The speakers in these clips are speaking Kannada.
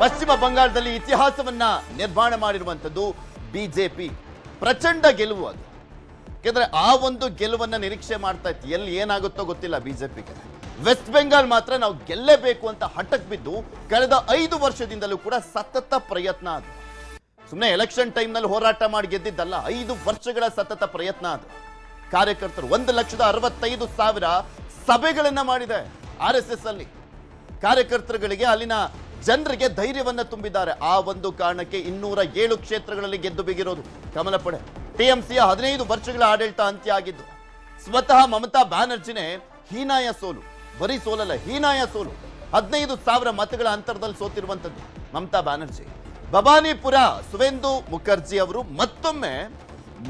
ಪಶ್ಚಿಮ ಬಂಗಾಳದಲ್ಲಿ ಇತಿಹಾಸವನ್ನ ನಿರ್ಮಾಣ ಮಾಡಿರುವಂತದ್ದು ಬಿಜೆಪಿ. ಪ್ರಚಂಡ ಗೆಲುವು ಅದು. ಯಾಕಂದ್ರೆ ಆ ಒಂದು ಗೆಲುವನ್ನ ನಿರೀಕ್ಷೆ ಮಾಡ್ತಾ ಇತ್ತು. ಎಲ್ಲಿ ಏನಾಗುತ್ತೋ ಗೊತ್ತಿಲ್ಲ ಬಿಜೆಪಿಗೆ. ವೆಸ್ಟ್ ಬೆಂಗಾಲ್ ಮಾತ್ರ ನಾವು ಗೆಲ್ಲೇಬೇಕು ಅಂತ ಹಠಕ್ಕೆ ಬಿದ್ದು ಕಳೆದ 5 ವರ್ಷದಿಂದಲೂ ಕೂಡ ಸತತ ಪ್ರಯತ್ನ ಅದು. ಸುಮ್ಮನೆ ಎಲೆಕ್ಷನ್ ಟೈಮ್ನಲ್ಲಿ ಹೋರಾಟ ಮಾಡಿ ಗೆದ್ದಿದ್ದಲ್ಲ, 5 ವರ್ಷಗಳ ಸತತ ಪ್ರಯತ್ನ ಅದು. ಕಾರ್ಯಕರ್ತರು 1,65,000 ಸಭೆಗಳನ್ನ ಮಾಡಿದೆ RSS ಅಲ್ಲಿ. ಕಾರ್ಯಕರ್ತರುಗಳಿಗೆ, ಅಲ್ಲಿನ ಜನರಿಗೆ ಧೈರ್ಯವನ್ನ ತುಂಬಿದ್ದಾರೆ. ಆ ಒಂದು ಕಾರಣಕ್ಕೆ 207 ಕ್ಷೇತ್ರಗಳಲ್ಲಿ ಗೆದ್ದು ಬಿಗಿರೋದು ಕಮಲ ಪಡೆ. TMCಯ 15 ವರ್ಷಗಳ ಆಡಳಿತ ಅಂತ್ಯ ಆಗಿದ್ದು. ಸ್ವತಃ ಮಮತಾ ಬ್ಯಾನರ್ಜಿನೇ ಹೀನಾಯ ಸೋಲು, ಬರೀ ಸೋಲಲ್ಲ, ಹೀನಾಯ ಸೋಲು. 15,000 ಮತಗಳ ಅಂತರದಲ್ಲಿ ಸೋತಿರುವಂತದ್ದು ಮಮತಾ ಬ್ಯಾನರ್ಜಿ. ಭವಾನಿಪುರ ಸುವೇಂದು ಮುಖರ್ಜಿ ಅವರು ಮತ್ತೊಮ್ಮೆ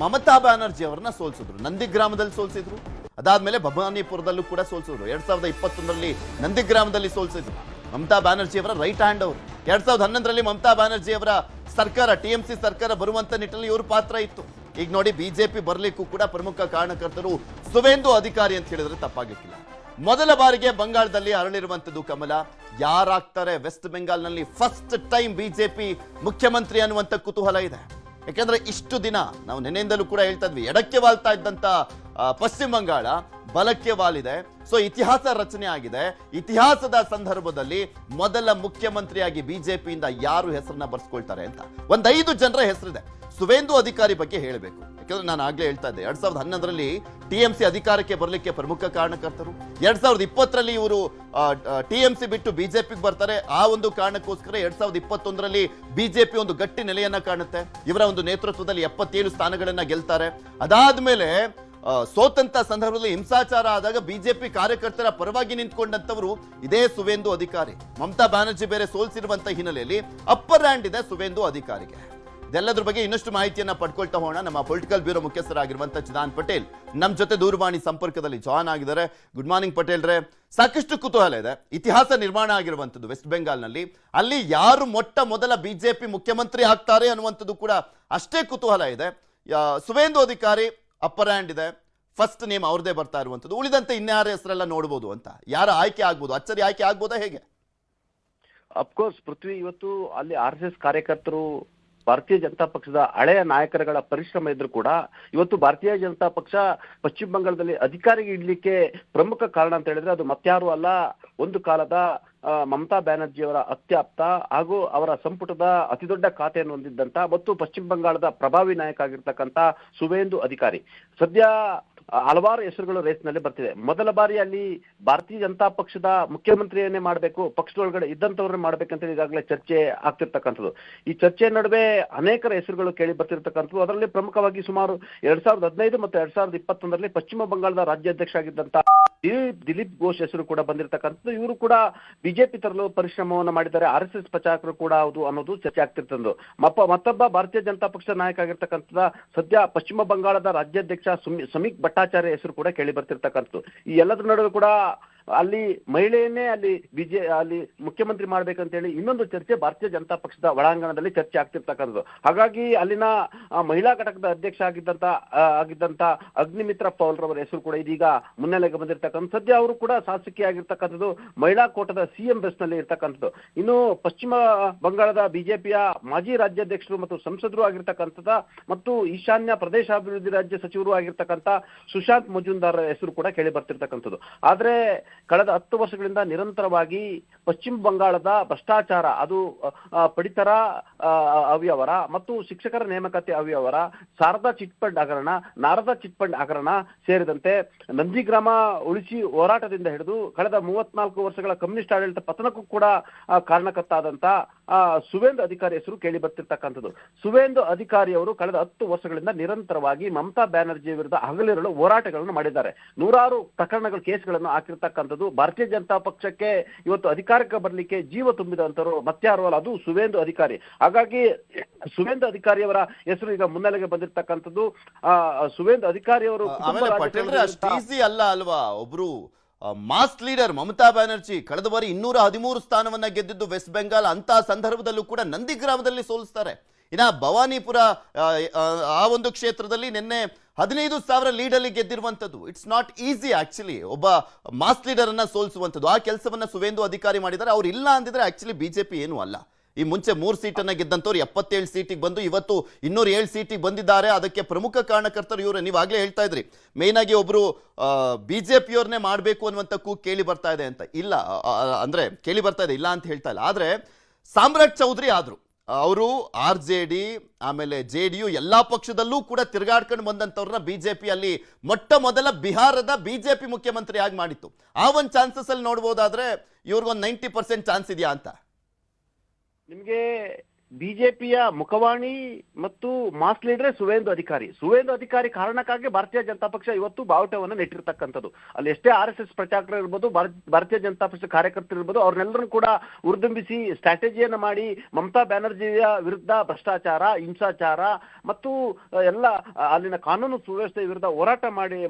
ಮಮತಾ ಬ್ಯಾನರ್ಜಿ ಅವರನ್ನ ಸೋಲಿಸಿದ್ರು. ನಂದಿಗ್ರಾಮದಲ್ಲಿ ಸೋಲಿಸಿದ್ರು, ಅದಾದ್ಮೇಲೆ ಭವಾನಿಪುರದಲ್ಲೂ ಕೂಡ ಸೋಲಿಸಿದ್ರು. 2021ರಲ್ಲಿ ನಂದಿಗ್ರಾಮದಲ್ಲಿ ಸೋಲಿಸಿದ್ರು. ಮಮತಾ ಬ್ಯಾನರ್ಜಿ ಅವರ ರೈಟ್ ಹ್ಯಾಂಡ್ ಅವರು. 2011ರಲ್ಲಿ ಮಮತಾ ಬ್ಯಾನರ್ಜಿ ಅವರ ಸರ್ಕಾರ, TMC ಸರ್ಕಾರ ಬರುವಂತ ನಿಟ್ಟಿನಲ್ಲಿ ಇವ್ರ ಪಾತ್ರ ಇತ್ತು. ಈಗ ನೋಡಿ, ಬಿಜೆಪಿ ಬರ್ಲಿಕ್ಕೂ ಕೂಡ ಪ್ರಮುಖ ಕಾರಣಕರ್ತರು ಸುವೇಂದು ಅಧಿಕಾರಿ ಅಂತ ಹೇಳಿದ್ರೆ ತಪ್ಪಾಗಲಿಕ್ಕಿಲ್ಲ. ಮೊದಲ ಬಾರಿಗೆ ಬಂಗಾಳದಲ್ಲಿ ಅರಳಿರುವಂತದ್ದು ಕಮಲ. ಯಾರಾಗ್ತಾರೆ ವೆಸ್ಟ್ ಬೆಂಗಾಲ್ನಲ್ಲಿ ಫಸ್ಟ್ ಟೈಮ್ ಬಿಜೆಪಿ ಮುಖ್ಯಮಂತ್ರಿ ಅನ್ನುವಂತ ಕುತೂಹಲ ಇದೆ. ಯಾಕಂದ್ರೆ ಇಷ್ಟು ದಿನ ನಾವು ನೆನೆಯಿಂದಲೂ ಕೂಡ ಹೇಳ್ತಾ ಇದ್ವಿ, ಎಡಕ್ಕೆ ವಾಲ್ತಾ ಇದ್ದಂತ ಪಶ್ಚಿಮ ಬಂಗಾಳ ಬಲಕ್ಕೆ ವಾಲಿದೆ. ಸೊ ಇತಿಹಾಸ ರಚನೆ ಆಗಿದೆ. ಇತಿಹಾಸದ ಸಂದರ್ಭದಲ್ಲಿ ಮೊದಲ ಮುಖ್ಯಮಂತ್ರಿಯಾಗಿ ಬಿಜೆಪಿಯಿಂದ ಯಾರು ಹೆಸರನ್ನ ಬರ್ಸ್ಕೊಳ್ತಾರೆ ಅಂತ ಒಂದ್ 5 ಜನರ ಹೆಸರಿದೆ. ಸುವೇಂದು ಅಧಿಕಾರಿ ಬಗ್ಗೆ ಹೇಳಬೇಕು. ಯಾಕಂದ್ರೆ ನಾನು ಆಗ್ಲೇ ಹೇಳ್ತಾ ಇದ್ದೆ, 2011ರಲ್ಲಿ TMC ಅಧಿಕಾರಕ್ಕೆ ಬರಲಿಕ್ಕೆ ಪ್ರಮುಖ ಕಾರಣಕರ್ತರು. 2020ರಲ್ಲಿ ಇವರು TMC ಬಿಟ್ಟು ಬಿಜೆಪಿಗೆ ಬರ್ತಾರೆ. ಆ ಒಂದು ಕಾರಣಕ್ಕೋಸ್ಕರ 2021ರಲ್ಲಿ ಬಿಜೆಪಿ ಒಂದು ಗಟ್ಟಿ ನೆಲೆಯನ್ನ ಕಾಣುತ್ತೆ. ಇವರ ಒಂದು ನೇತೃತ್ವದಲ್ಲಿ 77 ಸ್ಥಾನಗಳನ್ನ ಗೆಲ್ತಾರೆ. ಅದಾದ್ಮೇಲೆ ಸೋತಂತ ಸಂದರ್ಭದಲ್ಲಿ ಹಿಂಸಾಚಾರ ಆದಾಗ ಬಿಜೆಪಿ ಕಾರ್ಯಕರ್ತರ ಪರವಾಗಿ ನಿಂತ್ಕೊಂಡಂತವರು ಇದೇ ಸುವೇಂದು ಅಧಿಕಾರಿ. ಮಮತಾ ಬ್ಯಾನರ್ಜಿ ಬೇರೆ ಸೋಲ್ಸಿರುವಂತ ಹಿನ್ನೆಲೆಯಲ್ಲಿ ಅಪ್ಪರ್ ಹ್ಯಾಂಡ್ ಇದೆ ಸುವೇಂದು ಅಧಿಕಾರಿಗೆ. ಇದೆಲ್ಲದ್ರ ಬಗ್ಗೆ ಇನ್ನಷ್ಟು ಮಾಹಿತಿಯನ್ನ ಪಡ್ಕೊಳ್ತಾ ಹೋಗೋಣ. ನಮ್ಮ ಪೊಲಿಟಿಕಲ್ ಬ್ಯೂರೋ ಮುಖ್ಯಸ್ಥರಾಗಿರುವಂತಹ ಚಿದಾನ್ ಪಟೇಲ್ ನಮ್ಮ ಜೊತೆ ದೂರವಾಣಿ ಸಂಪರ್ಕದಲ್ಲಿ ಜಾಯ್ನ್ ಆಗಿದ್ದಾರೆ. ಗುಡ್ ಮಾರ್ನಿಂಗ್ ಪಟೇಲ್ ರೇ. ಸಾಕಷ್ಟು ಕುತೂಹಲ ಇದೆ. ಇತಿಹಾಸ ನಿರ್ಮಾಣ ಆಗಿರುವಂತದ್ದು ವೆಸ್ಟ್ ಬೆಂಗಾಲ್ನಲ್ಲಿ. ಅಲ್ಲಿ ಯಾರು ಮೊದಲ ಬಿಜೆಪಿ ಮುಖ್ಯಮಂತ್ರಿ ಆಗ್ತಾರೆ ಅನ್ನುವಂಥದ್ದು ಕೂಡ ಅಷ್ಟೇ ಕುತೂಹಲ ಇದೆ. ಸುವೇಂದು ಅಧಿಕಾರಿ ಅಪ್ಪರ್ ಹ್ಯಾಂಡ್ ಇದೆ, ಫಸ್ಟ್ ನೇಮ್ ಅವ್ರದೇ ಬರ್ತಾ ಇರುವಂತದ್ದು. ಉಳಿದಂತೆ ಇನ್ಯಾರ ಹೆಸರೆಲ್ಲ ನೋಡಬಹುದು ಅಂತ, ಯಾರ ಆಯ್ಕೆ ಆಗ್ಬೋದು, ಅಚ್ಚರಿ ಆಯ್ಕೆ ಆಗ್ಬೋದಾ, ಹೇಗೆ? ಅಫ್ಕೋರ್ಸ್ ಪೃಥ್ವಿ, ಇವತ್ತು ಅಲ್ಲಿ RSS ಕಾರ್ಯಕರ್ತರು ಭಾರತೀಯ ಜನತಾ ಪಕ್ಷದ ಹಳೆಯ ನಾಯಕರುಗಳ ಪರಿಶ್ರಮ ಇದ್ರು ಕೂಡ ಇವತ್ತು ಭಾರತೀಯ ಜನತಾ ಪಕ್ಷ ಪಶ್ಚಿಮ ಬಂಗಾಳದಲ್ಲಿ ಅಧಿಕಾರಿಗೆ ಇಡ್ಲಿಕ್ಕೆ ಪ್ರಮುಖ ಕಾರಣ ಅಂತ ಹೇಳಿದ್ರೆ ಅದು ಮತ್ಯಾರು ಅಲ್ಲ, ಒಂದು ಕಾಲದ ಮಮತಾ ಬ್ಯಾನರ್ಜಿ ಅವರ ಅತ್ಯಾಪ್ತ ಹಾಗೂ ಅವರ ಸಂಪುಟದ ಅತಿದೊಡ್ಡ ಖಾತೆಯನ್ನು ಹೊಂದಿದ್ದಂತ ಮತ್ತು ಪಶ್ಚಿಮ ಬಂಗಾಳದ ಪ್ರಭಾವಿ ನಾಯಕ ಆಗಿರ್ತಕ್ಕಂಥ ಸುವೇಂದು ಅಧಿಕಾರಿ. ಸದ್ಯ ಹಲವಾರು ಹೆಸರುಗಳು ರೇಸ್ನಲ್ಲಿ ಬರ್ತಿದೆ. ಮೊದಲ ಬಾರಿ ಅಲ್ಲಿ ಭಾರತೀಯ ಜನತಾ ಪಕ್ಷದ ಮುಖ್ಯಮಂತ್ರಿಯನ್ನೇ ಮಾಡಬೇಕು, ಪಕ್ಷದೊಳಗಡೆ ಇದ್ದಂಥವ್ರನ್ನೇ ಮಾಡ್ಬೇಕಂತ ಈಗಾಗಲೇ ಚರ್ಚೆ ಆಗ್ತಿರ್ತಕ್ಕಂಥದ್ದು. ಈ ಚರ್ಚೆ ನಡುವೆ ಅನೇಕರ ಹೆಸರುಗಳು ಕೇಳಿ ಬರ್ತಿರ್ತಕ್ಕಂಥದ್ದು. ಅದರಲ್ಲಿ ಪ್ರಮುಖವಾಗಿ ಸುಮಾರು 2015 ಮತ್ತು 2021ರಲ್ಲಿ ಪಶ್ಚಿಮ ಬಂಗಾಳದ ರಾಜ್ಯಾಧ್ಯಕ್ಷ ಆಗಿದ್ದಂತ ದಿಲೀಪ್ ಘೋಷ್ ಹೆಸರು ಕೂಡ ಬಂದಿರತಕ್ಕಂಥದ್ದು. ಇವರು ಕೂಡ ಬಿಜೆಪಿ ತರಲು ಪರಿಶ್ರಮವನ್ನು ಮಾಡಿದ್ದಾರೆ. RSS ಪ್ರಚಾರಕರು ಕೂಡ ಹೌದು ಅನ್ನೋದು ಚರ್ಚೆ ಆಗ್ತಿರ್ತದ್ದು. ಮತ್ತೊಬ್ಬ ಭಾರತೀಯ ಜನತಾ ಪಕ್ಷದ ನಾಯಕ ಆಗಿರ್ತಕ್ಕಂಥ ಸದ್ಯ ಪಶ್ಚಿಮ ಬಂಗಾಳದ ರಾಜ್ಯಾಧ್ಯಕ್ಷ ಸಮೀಕ್ ಭಟ್ಟಾಚಾರ್ಯ ಹೆಸರು ಕೂಡ ಕೇಳಿ ಬರ್ತಿರ್ತಕ್ಕಂಥದ್ದು. ಈ ಎಲ್ಲದರ ನಡುವೆ ಕೂಡ ಅಲ್ಲಿ ಮಹಿಳೆಯನ್ನೇ ಅಲ್ಲಿ ಮುಖ್ಯಮಂತ್ರಿ ಮಾಡ್ಬೇಕಂತೇಳಿ ಇನ್ನೊಂದು ಚರ್ಚೆ ಭಾರತೀಯ ಜನತಾ ಪಕ್ಷದ ಒಳಾಂಗಣದಲ್ಲಿ ಚರ್ಚೆ ಆಗ್ತಿರ್ತಕ್ಕಂಥದ್ದು. ಹಾಗಾಗಿ ಅಲ್ಲಿನ ಮಹಿಳಾ ಘಟಕದ ಅಧ್ಯಕ್ಷ ಆಗಿದ್ದಂತ ಅಗ್ನಿಮಿತ್ರ ಪೌಲ್ ರವರ ಹೆಸರು ಕೂಡ ಇದೀಗ ಮುನ್ನೆಲೆಗೆ ಬಂದಿರತಕ್ಕಂಥ. ಸದ್ಯ ಅವರು ಕೂಡ ಶಾಸಕಿ ಆಗಿರ್ತಕ್ಕಂಥದ್ದು, ಮಹಿಳಾ ಕೋಟದ CM ಬೆಸ್ ನಲ್ಲಿ ಇರ್ತಕ್ಕಂಥದ್ದು. ಇನ್ನು ಪಶ್ಚಿಮ ಬಂಗಾಳದ ಬಿಜೆಪಿಯ ಮಾಜಿ ರಾಜ್ಯಾಧ್ಯಕ್ಷರು ಮತ್ತು ಸಂಸದರು ಆಗಿರ್ತಕ್ಕಂಥದ ಮತ್ತು ಈಶಾನ್ಯ ಪ್ರದೇಶಾಭಿವೃದ್ಧಿ ರಾಜ್ಯ ಸಚಿವರು ಆಗಿರ್ತಕ್ಕಂಥ ಸುಶಾಂತ್ ಮಜುಂದಾರ್ ಹೆಸರು ಕೂಡ ಕೇಳಿ ಬರ್ತಿರ್ತಕ್ಕಂಥದ್ದು. ಆದ್ರೆ ಕಳೆದ 10 ವರ್ಷಗಳಿಂದ ನಿರಂತರವಾಗಿ ಪಶ್ಚಿಮ ಬಂಗಾಳದ ಭ್ರಷ್ಟಾಚಾರ, ಅದು ಪಡಿತರ ಅವ್ಯವಹಾರ ಮತ್ತು ಶಿಕ್ಷಕರ ನೇಮಕಾತಿ ಅವ್ಯವಹಾರ, ಶಾರದಾ ಚಿಟ್ ಫಂಡ್ ಹಗರಣ, ನಾರದಾ ಚಿಟ್ ಫಂಡ್ ಹಗರಣ ಸೇರಿದಂತೆ ನಂದಿಗ್ರಾಮ ಉಳಿಸಿ ಹೋರಾಟದಿಂದ ಹಿಡಿದು ಕಳೆದ 34 ವರ್ಷಗಳ ಕಮ್ಯುನಿಸ್ಟ್ ಆಡಳಿತ ಪತನಕ್ಕೂ ಕೂಡ ಕಾರಣಕರ್ತ ಆದಂತ ಸುವೇಂದು ಅಧಿಕಾರಿ ಹೆಸರು ಕೇಳಿ ಬರ್ತಿರ್ತಕ್ಕಂಥದ್ದು. ಸುವೇಂದು ಅಧಿಕಾರಿ ಅವರು ಕಳೆದ 10 ವರ್ಷಗಳಿಂದ ನಿರಂತರವಾಗಿ ಮಮತಾ ಬ್ಯಾನರ್ಜಿ ವಿರುದ್ಧ ಹಗಲಿರುಳು ಹೋರಾಟಗಳನ್ನು ಮಾಡಿದ್ದಾರೆ. 100 ಪ್ರಕರಣಗಳ ಕೇಸ್ಗಳನ್ನು ಹಾಕಿರ್ತಕ್ಕಂಥದ್ದು. ಭಾರತೀಯ ಜನತಾ ಪಕ್ಷಕ್ಕೆ ಇವತ್ತು ಅಧಿಕಾರಕ್ಕೆ ಬರಲಿಕ್ಕೆ ಜೀವ ತುಂಬಿದಂತವರು ಮತ್ಯಾರು ಅಲ್ಲ, ಅದು ಸುವೇಂದು ಅಧಿಕಾರಿ. ಹಾಗಾಗಿ ಸುವೇಂದು ಅಧಿಕಾರಿ ಅವರ ಹೆಸರು ಈಗ ಮುನ್ನೆಲೆಗೆ ಬಂದಿರತಕ್ಕಂಥದ್ದು. ಸುವೇಂದು ಅಧಿಕಾರಿ ಅವರು ಅಲ್ಲ ಅಲ್ವಾ, ಒಬ್ರು ಮಾಸ್ ಲೀಡರ್ ಮಮತಾ ಬ್ಯಾನರ್ಜಿ ಕಳೆದ ಬಾರಿ 213 ಸ್ಥಾನವನ್ನ ಗೆದ್ದಿದ್ದು ವೆಸ್ಟ್ ಬೆಂಗಾಲ್. ಅಂತ ಸಂದರ್ಭದಲ್ಲೂ ಕೂಡ ನಂದಿಗ್ರಾಮದಲ್ಲಿ ಸೋಲಿಸ್ತಾರೆ. ಇನ್ನ ಭವಾನಿಪುರ ಆ ಒಂದು ಕ್ಷೇತ್ರದಲ್ಲಿ ನಿನ್ನೆ 15,000 ಲೀಡಲ್ಲಿ ಗೆದ್ದಿರುವಂಥದ್ದು. ಇಟ್ಸ್ ನಾಟ್ ಈಸಿ ಆಕ್ಚುಲಿ ಒಬ್ಬ ಮಾಸ್ ಲೀಡರ್ ಅನ್ನ ಸೋಲಿಸುವಂಥದ್ದು. ಆ ಕೆಲಸವನ್ನ ಸುವೇಂದು ಅಧಿಕಾರಿ ಮಾಡಿದ್ದಾರೆ. ಅವ್ರು ಇಲ್ಲ ಅಂದಿದ್ರೆ ಆಕ್ಚುಲಿ ಬಿಜೆಪಿ ಏನೂ ಅಲ್ಲ. ಈ ಮುಂಚೆ 3 ಸೀಟನ್ನ ಗೆದ್ದಂತವ್ರು 77 ಸೀಟಿಗೆ ಬಂದು ಇವತ್ತು 207 ಸೀಟಿಗೆ ಬಂದಿದ್ದಾರೆ. ಅದಕ್ಕೆ ಪ್ರಮುಖ ಕಾರಣಕರ್ತರು ಇವರೇ. ನೀವಾಗಲೇ ಹೇಳ್ತಾ ಇದ್ರಿ ಮೇನ್ ಆಗಿ ಒಬ್ರು ಬಿಜೆಪಿಯವ್ರನ್ನೇ ಮಾಡಬೇಕು ಅನ್ನುವಂಥ ಕೂಗು ಕೇಳಿ ಬರ್ತಾ ಇದೆ ಅಂತ. ಇಲ್ಲ ಅಂದ್ರೆ ಕೇಳಿ ಬರ್ತಾ ಇದೆ, ಇಲ್ಲ ಅಂತ ಹೇಳ್ತಾ ಇಲ್ಲ. ಆದ್ರೆ ಸಾಮ್ರಾಟ್ ಚೌಧರಿ ಆದ್ರು, ಅವರು RJD ಆಮೇಲೆ JDU ಎಲ್ಲಾ ಪಕ್ಷದಲ್ಲೂ ಕೂಡ ತಿರುಗಾಡ್ಕೊಂಡು ಬಂದಂತವ್ರನ್ನ ಬಿಜೆಪಿ ಅಲ್ಲಿ ಮೊಟ್ಟ ಮೊದಲ ಬಿಹಾರದ ಬಿಜೆಪಿ ಮುಖ್ಯಮಂತ್ರಿ ಆಗಿ ಮಾಡಿತ್ತು. ಆ ಒಂದು ಚಾನ್ಸಸ್ ಅಲ್ಲಿ ನೋಡ್ಬೋದಾದ್ರೆ ಇವ್ರಿಗೊಂದು 90% ಚಾನ್ಸ್ ಇದೆಯಾ ಅಂತ? ನಿಮ್ಗೆ ಬಿಜೆಪಿಯ ಮುಖವಾಣಿ ಮತ್ತು ಮಾಸ್ ಲೀಡರ್ ಸುವೇಂದು ಅಧಿಕಾರಿ ಕಾರಣಕ್ಕಾಗಿ ಭಾರತೀಯ ಜನತಾ ಪಕ್ಷ ಇವತ್ತು ಬಾವುಟವನ್ನು ನೆಟ್ಟಿರ್ತಕ್ಕಂಥದ್ದು. ಅಲ್ಲಿ ಎಷ್ಟೇ RSS ಪ್ರಚಾರಕರು ಇರ್ಬೋದು, ಭಾರತೀಯ ಜನತಾ ಪಕ್ಷ ಕಾರ್ಯಕರ್ತರು ಇರ್ಬೋದು, ಅವ್ರನ್ನೆಲ್ಲರನ್ನು ಕೂಡ ಉರ್ದುಂಬಿಸಿ ಸ್ಟ್ರಾಟಜಿಯನ್ನು ಮಾಡಿ ಮಮತಾ ಬ್ಯಾನರ್ಜಿಯ ವಿರುದ್ಧ ಭ್ರಷ್ಟಾಚಾರ, ಹಿಂಸಾಚಾರ ಮತ್ತು ಎಲ್ಲ ಅಲ್ಲಿನ ಕಾನೂನು ಸುವ್ಯವಸ್ಥೆ ವಿರುದ್ಧ ಹೋರಾಟ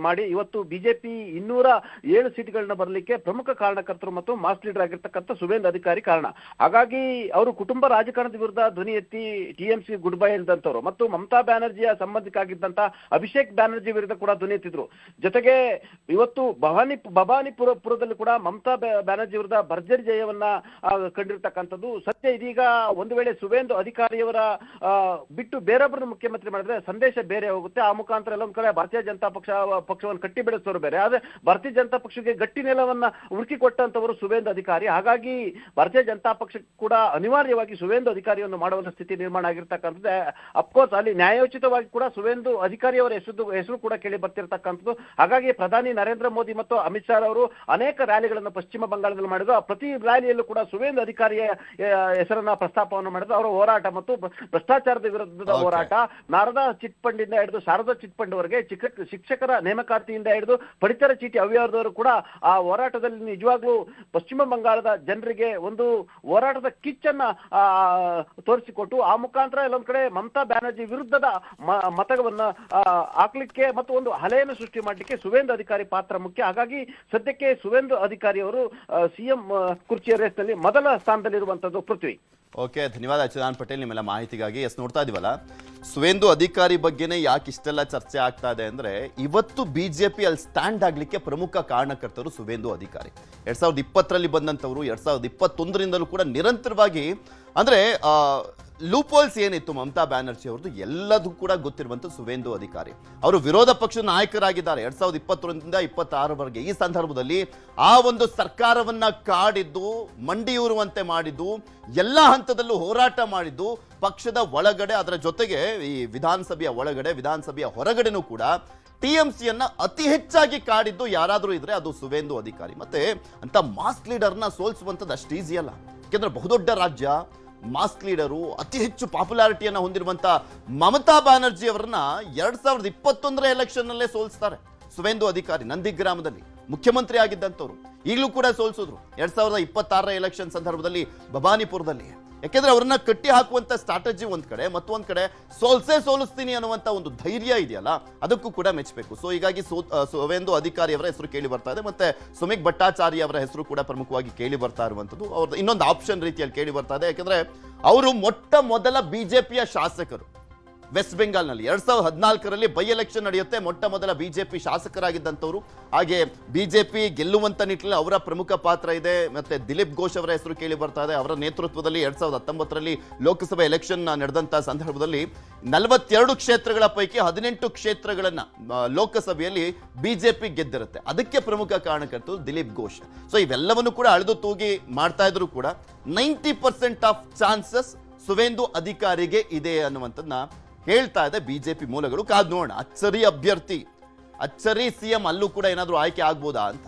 ಮಾಡಿ ಇವತ್ತು ಬಿಜೆಪಿ 207 ಸೀಟ್ಗಳನ್ನ ಬರಲಿಕ್ಕೆ ಪ್ರಮುಖ ಕಾರಣಕರ್ತರು ಮತ್ತು ಮಾಸ್ ಲೀಡರ್ ಆಗಿರ್ತಕ್ಕಂಥ ಸುವೇಂದು ಅಧಿಕಾರಿ ಕಾರಣ. ಹಾಗಾಗಿ ಅವರು ಕುಟುಂಬ ರಾಜಕಾರಣದ ವಿರುದ್ಧ ಧ್ವನಿ ಎತ್ತಿ TMC ಗುಡ್ ಬೈ ಹೇಳಿದಂತವ್ರು ಮತ್ತು ಮಮತಾ ಬ್ಯಾನರ್ಜಿಯ ಸಂಬಂಧಿಕರಾಗಿದ್ದಂತ ಅಭಿಷೇಕ್ ಬ್ಯಾನರ್ಜಿ ವಿರುದ್ಧ ಕೂಡ ಧ್ವನಿ ಎತ್ತಿದ್ರು. ಜೊತೆಗೆ ಇವತ್ತು ಭವಾನಿಪುರದಲ್ಲಿ ಕೂಡ ಮಮತಾ ಬ್ಯಾನರ್ಜಿ ವಿರುದ್ಧ ಭರ್ಜರಿ ಜಯವನ್ನ ಕಂಡಿರ್ತಕ್ಕಂಥದ್ದು ಸತ್ಯ. ಇದೀಗ ಒಂದು ವೇಳೆ ಸುವೇಂದು ಅಧಿಕಾರಿಯವರ ಬಿಟ್ಟು ಬೇರೊಬ್ಬರನ್ನು ಮುಖ್ಯಮಂತ್ರಿ ಮಾಡಿದ್ರೆ ಸಂದೇಶ ಬೇರೆ ಹೋಗುತ್ತೆ. ಆ ಮುಖಾಂತರ ಎಲ್ಲೊಂದ್ ಕಡೆ ಭಾರತೀಯ ಜನತಾ ಪಕ್ಷವನ್ನು ಕಟ್ಟಿ ಬೆಳೆಸೋರು ಬೇರೆ, ಆದ್ರೆ ಭಾರತೀಯ ಜನತಾ ಪಕ್ಷಕ್ಕೆ ಗಟ್ಟಿ ನೆಲವನ್ನ ಹುಡುಕಿ ಕೊಟ್ಟಂತವರು ಸುವೇಂದು ಅಧಿಕಾರಿ. ಹಾಗಾಗಿ ಭಾರತೀಯ ಜನತಾ ಪಕ್ಷ ಕೂಡ ಅನಿವಾರ್ಯವಾಗಿ ಸುವೇಂದು ಅಧಿಕಾರಿಯನ್ನು ಮಾಡುವಂತ ಸ್ಥಿತಿ ನಿರ್ಮಾಣ ಆಗಿರ್ತಕ್ಕಂಥದ್ದು. ಅಫ್ಕೋರ್ಸ್ ಅಲ್ಲಿ ನ್ಯಾಯೋಚಿತವಾಗಿ ಕೂಡ ಸುವೇಂದು ಅಧಿಕಾರಿಯವರ ಹೆಸರು ಕೂಡ ಕೇಳಿ ಬರ್ತಿರ್ತಕ್ಕಂಥದ್ದು. ಹಾಗಾಗಿ ಪ್ರಧಾನಿ ನರೇಂದ್ರ ಮೋದಿ ಮತ್ತು ಅಮಿತ್ ಶಾ ಅವರು ಅನೇಕ ರ್ಯಾಲಿಗಳನ್ನು ಪಶ್ಚಿಮ ಬಂಗಾಳದಲ್ಲಿ ಮಾಡಿದ್ರು. ಆ ಪ್ರತಿ ರ್ಯಾಲಿಯಲ್ಲೂ ಕೂಡ ಸುವೇಂದು ಅಧಿಕಾರಿಯ ಹೆಸರನ್ನ ಪ್ರಸ್ತಾಪವನ್ನು ಮಾಡಿದ್ರು. ಅವರ ಹೋರಾಟ ಮತ್ತು ಭ್ರಷ್ಟಾಚಾರದ ವಿರುದ್ಧದ ಹೋರಾಟ, ನಾರದಾ ಚಿಟ್ ಫಂಡ್ ಇಂದ ಹಿಡಿದು ಶಾರದಾ ಚಿಟ್ ಫಂಡ್ ವರೆಗೆ ಶಿಕ್ಷಕರ ನೇಮಕಾತಿಯಿಂದ ಹಿಡಿದು ಪಡಿತರ ಚೀಟಿ ಅವ್ಯವಹಾರದವರು ಕೂಡ ಆ ಹೋರಾಟದಲ್ಲಿ ನಿಜವಾಗ್ಲೂ ಪಶ್ಚಿಮ ಬಂಗಾಳದ ಜನರಿಗೆ ಒಂದು ಹೋರಾಟದ ಕಿಚ್ಚನ್ನ ತೋರಿಸಿಕೊಟ್ಟು ಆ ಮುಖಾಂತರ ಎಲ್ಲೊಂದ್ ಕಡೆ ಮಮತಾ ಬ್ಯಾನರ್ಜಿ ವಿರುದ್ಧದ ಮತವನ್ನ ಹಾಕ್ಲಿಕ್ಕೆ ಮತ್ತು ಒಂದು ಅಲೆಯನ್ನು ಸೃಷ್ಟಿ ಮಾಡಲಿಕ್ಕೆ ಸುವೇಂದು ಅಧಿಕಾರಿ ಪಾತ್ರ ಮುಖ್ಯ. ಹಾಗಾಗಿ ಸದ್ಯಕ್ಕೆ ಸುವೇಂದು ಅಧಿಕಾರಿ ಅವರು CM ಕುರ್ಚಿಯ ರೇಸ್ನಲ್ಲಿ ಮೊದಲ ಸ್ಥಾನದಲ್ಲಿರುವಂತದ್ದು. ಪೃಥ್ವಿ. ಓಕೆ, ಧನ್ಯವಾದ ಅಚ್ಯುತಾನಂದ್ ಪಟೇಲ್ ನಿಮ್ಮೆಲ್ಲ ಮಾಹಿತಿಗಾಗಿ. ನೋಡ್ತಾ ಇದೀವಲ್ಲ, ಸುವೇಂದು ಅಧಿಕಾರಿ ಬಗ್ಗೆನೇ ಯಾಕೆ ಇಷ್ಟೆಲ್ಲ ಚರ್ಚೆ ಆಗ್ತಾ ಇದೆ ಅಂದ್ರೆ ಇವತ್ತು ಬಿಜೆಪಿ ಅಲ್ಲಿ ಸ್ಟ್ಯಾಂಡ್ ಆಗ್ಲಿಕ್ಕೆ ಪ್ರಮುಖ ಕಾರಣಕರ್ತರು ಸುವೇಂದು ಅಧಿಕಾರಿ. 2020ರಲ್ಲಿ ಬಂದಂತವರು 2021ರಿಂದಲೂ ಕೂಡ ನಿರಂತರವಾಗಿ ಅಂದ್ರೆ ಲೂಪೋಲ್ಸ್ ಏನಿತ್ತು ಮಮತಾ ಬ್ಯಾನರ್ಜಿ ಅವ್ರದ್ದು ಎಲ್ಲದೂ ಕೂಡ ಗೊತ್ತಿರುವಂತ ಸುವೇಂದು ಅಧಿಕಾರಿ ಅವರು ವಿರೋಧ ಪಕ್ಷದ ನಾಯಕರಾಗಿದ್ದಾರೆ 2021ರಿಂದ 26ರವರೆಗೆ. ಈ ಸಂದರ್ಭದಲ್ಲಿ ಆ ಒಂದು ಸರ್ಕಾರವನ್ನ ಕಾಡಿದ್ದು, ಮಂಡಿಯೂರುವಂತೆ ಮಾಡಿದ್ದು, ಎಲ್ಲ ಹಂತದಲ್ಲೂ ಹೋರಾಟ ಮಾಡಿದ್ದು, ಪಕ್ಷದ ಒಳಗಡೆ ಅದರ ಜೊತೆಗೆ ಈ ವಿಧಾನಸಭೆಯ ಒಳಗಡೆ ವಿಧಾನಸಭೆಯ ಹೊರಗಡೆನೂ ಕೂಡ TMCಯನ್ನ ಅತಿ ಹೆಚ್ಚಾಗಿ ಕಾಡಿದ್ದು ಯಾರಾದರೂ ಇದ್ರೆ ಅದು ಸುವೇಂದು ಅಧಿಕಾರಿ. ಮತ್ತೆ ಅಂತ ಮಾಸ್ ಲೀಡರ್ನ ಸೋಲಿಸುವಂಥದ್ದು ಅಷ್ಟು ಈಸಿ ಅಲ್ಲ. ಯಾಕೆಂದ್ರೆ ಬಹುದೊಡ್ಡ ರಾಜ್ಯ, ಮಾಸ್ ಲೀಡರು, ಅತಿ ಹೆಚ್ಚು ಪಾಪ್ಯುಲಾರಿಟಿಯನ್ನು ಹೊಂದಿರುವಂತ ಮಮತಾ ಬ್ಯಾನರ್ಜಿ ಅವರನ್ನ 2021ರ ಎಲೆಕ್ಷನ್ ನಲ್ಲೇ ಸೋಲಿಸ್ತಾರೆ ಸುವೇಂದು ಅಧಿಕಾರಿ. ನಂದಿಗ್ರಾಮದಲ್ಲಿ ಮುಖ್ಯಮಂತ್ರಿ ಆಗಿದ್ದಂಥವ್ರು ಈಗಲೂ ಕೂಡ ಸೋಲಿಸಿದ್ರು 2026ರ ಎಲೆಕ್ಷನ್ ಸಂದರ್ಭದಲ್ಲಿ ಭವಾನಿಪುರದಲ್ಲಿ. ಯಾಕೆಂದ್ರೆ ಅವ್ರನ್ನ ಕಟ್ಟಿ ಹಾಕುವಂತ ಸ್ಟ್ರಾಟಜಿ ಒಂದ್ ಕಡೆ, ಮತ್ತೊಂದ್ ಕಡೆ ಸೋಲಿಸ್ತೀನಿ ಅನ್ನುವಂತ ಒಂದು ಧೈರ್ಯ ಇದೆಯಲ್ಲ, ಅದಕ್ಕೂ ಕೂಡ ಮೆಚ್ಚಬೇಕು. ಸೊ ಹೀಗಾಗಿ ಸುವೇಂದು ಅಧಿಕಾರಿ ಅವರ ಹೆಸರು ಕೇಳಿ ಬರ್ತಾ ಇದೆ. ಮತ್ತೆ ಸುಮಿಕ್ ಭಟ್ಟಾಚಾರ್ಯ ಅವರ ಹೆಸರು ಕೂಡ ಪ್ರಮುಖವಾಗಿ ಕೇಳಿ ಬರ್ತಾ ಇರುವಂತದ್ದು. ಅವ್ರದ್ದು ಇನ್ನೊಂದು ಆಪ್ಷನ್ ರೀತಿಯಲ್ಲಿ ಕೇಳಿ ಬರ್ತಾ ಇದೆ. ಯಾಕೆಂದ್ರೆ ಅವರು ಮೊಟ್ಟ ಮೊದಲ ಬಿಜೆಪಿಯ ಶಾಸಕರು ವೆಸ್ಟ್ ಬೆಂಗಾಲ್ನಲ್ಲಿ 2014ರಲ್ಲಿ ಬೈ ಎಲೆಕ್ಷನ್ ನಡೆಯುತ್ತೆ. ಮೊಟ್ಟ ಮೊದಲ ಬಿಜೆಪಿ ಶಾಸಕರಾಗಿದ್ದಂಥವ್ರು. ಹಾಗೆ ಬಿಜೆಪಿ ಗೆಲ್ಲುವಂತ ನಿಟ್ಟಿನಲ್ಲಿ ಅವರ ಪ್ರಮುಖ ಪಾತ್ರ ಇದೆ. ಮತ್ತೆ ದಿಲೀಪ್ ಘೋಷ್ ಅವರ ಹೆಸರು ಕೇಳಿ ಬರ್ತಾ ಇದೆ. ಅವರ ನೇತೃತ್ವದಲ್ಲಿ 2019ರಲ್ಲಿ ಲೋಕಸಭಾ ಎಲೆಕ್ಷನ್ ನಡೆದಂತ ಸಂದರ್ಭದಲ್ಲಿ 42 ಕ್ಷೇತ್ರಗಳ ಪೈಕಿ 18 ಕ್ಷೇತ್ರಗಳನ್ನ ಲೋಕಸಭೆಯಲ್ಲಿ ಬಿಜೆಪಿ ಗೆದ್ದಿರುತ್ತೆ. ಅದಕ್ಕೆ ಪ್ರಮುಖ ಕಾರಣಕರ್ತರು ದಿಲೀಪ್ ಘೋಷ್. ಸೊ ಇವೆಲ್ಲವನ್ನು ಕೂಡ ಅಳೆದು ತೂಗಿ ಮಾಡ್ತಾ ಇದ್ರು ಕೂಡ 90% ಆಫ್ ಚಾನ್ಸಸ್ ಸುವೇಂದು ಅಧಿಕಾರಿಗೆ ಇದೆ ಅನ್ನುವಂಥದ್ದನ್ನ ಹೇಳ್ತಾ ಇದೆ ಬಿಜೆಪಿ ಮೂಲಗಳು. ಕಾದ್ ನೋಡೋಣ, ಅಚ್ಚರಿ ಅಭ್ಯರ್ಥಿ, ಅಚ್ಚರಿ CM ಅಲ್ಲೂ ಕೂಡ ಏನಾದ್ರೂ ಆಯ್ಕೆ ಆಗ್ಬೋದಾ ಅಂತ.